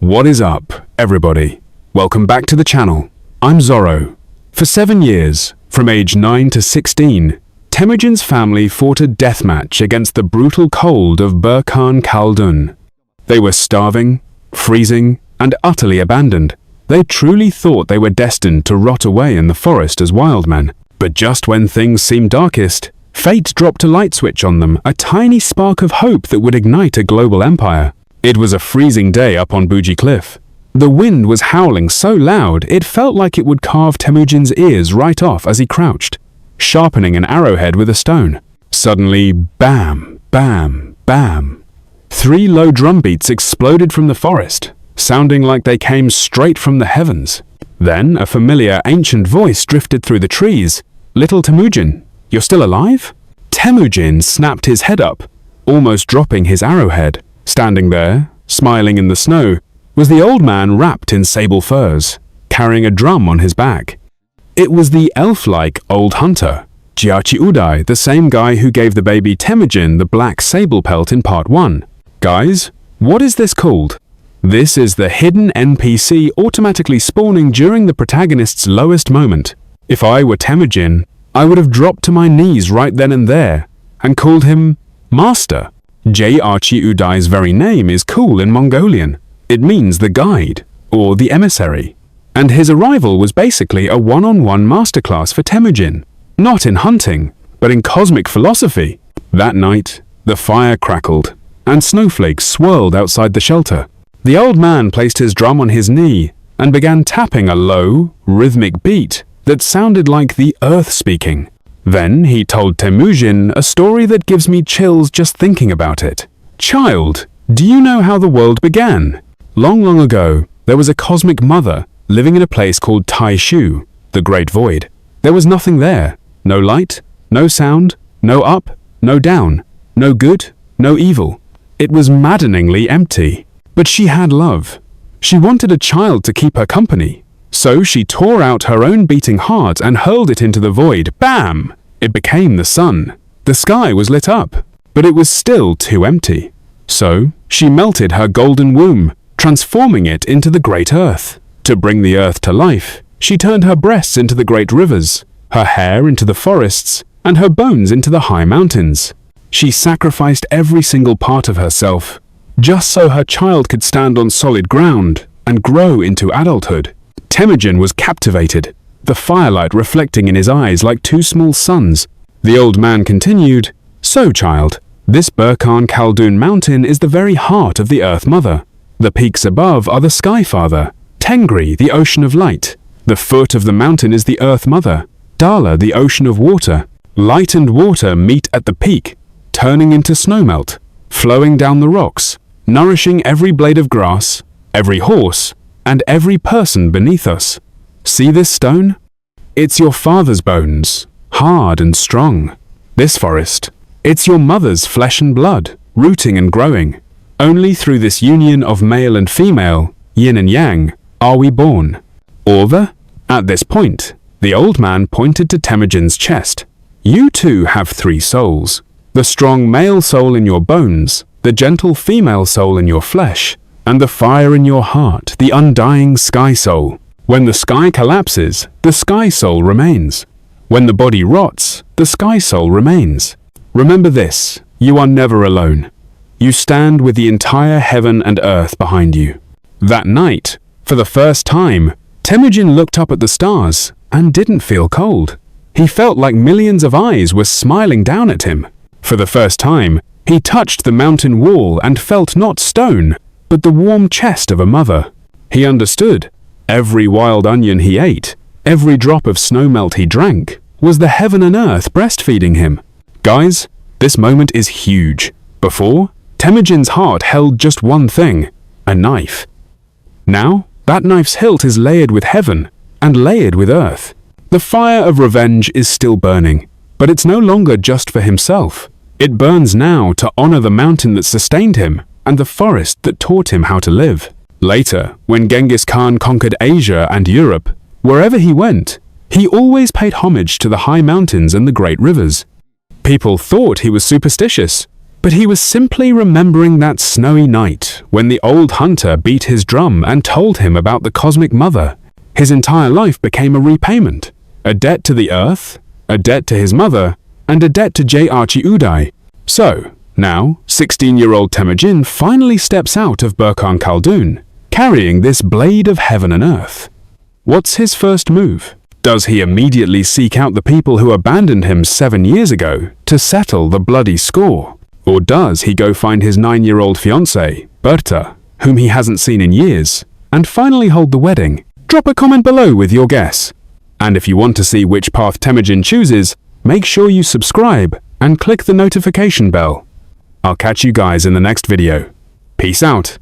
What is up, everybody? Welcome back to the channel. I'm Zorro. For 7 years, from age 9 to 16, Temujin's family fought a deathmatch against the brutal cold of Burkhan Khaldun. They were starving, freezing, and utterly abandoned. They truly thought they were destined to rot away in the forest as wild men. But just when things seemed darkest, fate dropped a light switch on them, a tiny spark of hope that would ignite a global empire. It was a freezing day up on Buji Cliff. The wind was howling so loud it felt like it would carve Temujin's ears right off as he crouched, sharpening an arrowhead with a stone. Suddenly, bam, bam, bam. 3 low drum beats exploded from the forest, sounding like they came straight from the heavens. Then a familiar ancient voice drifted through the trees. "Little Temujin, you're still alive?" Temujin snapped his head up, almost dropping his arrowhead. Standing there, smiling in the snow, was the old man wrapped in sable furs, carrying a drum on his back. It was the elf-like old hunter, arči'udai, the same guy who gave the baby Temujin the black sable pelt in part 1. Guys, what is this called? This is the hidden NPC automatically spawning during the protagonist's lowest moment. If I were Temujin, I would have dropped to my knees right then and there, and called him Master. arči'udai's very name is cool in Mongolian. It means the guide, or the emissary. And his arrival was basically a one-on-one masterclass for Temujin. Not in hunting, but in cosmic philosophy. That night, the fire crackled, and snowflakes swirled outside the shelter. The old man placed his drum on his knee and began tapping a low, rhythmic beat that sounded like the earth speaking. Then he told Temujin a story that gives me chills just thinking about it. "Child, do you know how the world began? Long, long ago, there was a cosmic mother living in a place called Taishu, the Great Void. There was nothing there. No light, no sound, no up, no down, no good, no evil. It was maddeningly empty. But she had love. She wanted a child to keep her company. So she tore out her own beating heart and hurled it into the void. Bam! It became the sun. The sky was lit up, but it was still too empty. So she melted her golden womb, transforming it into the great earth. To bring the earth to life, she turned her breasts into the great rivers, her hair into the forests, and her bones into the high mountains. She sacrificed every single part of herself, just so her child could stand on solid ground and grow into adulthood. Temujin was captivated, the firelight reflecting in his eyes like 2 small suns. The old man continued, "So, child, this Burkhan Khaldun mountain is the very heart of the Earth Mother. The peaks above are the Sky Father, Tengri, the ocean of light. The foot of the mountain is the Earth Mother, Dala, the ocean of water. Light and water meet at the peak, turning into snowmelt, flowing down the rocks, nourishing every blade of grass, every horse, and every person beneath us. See this stone? It's your father's bones, hard and strong. This forest, it's your mother's flesh and blood, rooting and growing. Only through this union of male and female, yin and yang, are we born." Orva? At this point, the old man pointed to Temujin's chest. "You too have 3 souls. The strong male soul in your bones, the gentle female soul in your flesh, and the fire in your heart, the undying sky soul. When the sky collapses, the sky soul remains. When the body rots, the sky soul remains. Remember this, you are never alone. You stand with the entire heaven and earth behind you." That night, for the first time, Temujin looked up at the stars and didn't feel cold. He felt like millions of eyes were smiling down at him. For the first time, he touched the mountain wall and felt not stone, but the warm chest of a mother. He understood. Every wild onion he ate, every drop of snowmelt he drank, was the heaven and earth breastfeeding him. Guys, this moment is huge. Before, Temujin's heart held just one thing, a knife. Now, that knife's hilt is layered with heaven and layered with earth. The fire of revenge is still burning, but it's no longer just for himself. It burns now to honor the mountain that sustained him and the forest that taught him how to live. Later, when Genghis Khan conquered Asia and Europe, wherever he went, he always paid homage to the high mountains and the great rivers. People thought he was superstitious, But he was simply remembering that snowy night when the old hunter beat his drum and told him about the cosmic mother. His entire life became a repayment, a debt to the earth, a debt to his mother, and a debt to arči'udai. So, now, 16-year-old Temujin finally steps out of Burkhan Khaldun, carrying this blade of heaven and earth. What's his first move? Does he immediately seek out the people who abandoned him 7 years ago to settle the bloody score? Or does he go find his 9-year-old fiancée, Berta, whom he hasn't seen in years, and finally hold the wedding? Drop a comment below with your guess. And if you want to see which path Temujin chooses, make sure you subscribe and click the notification bell. I'll catch you guys in the next video. Peace out.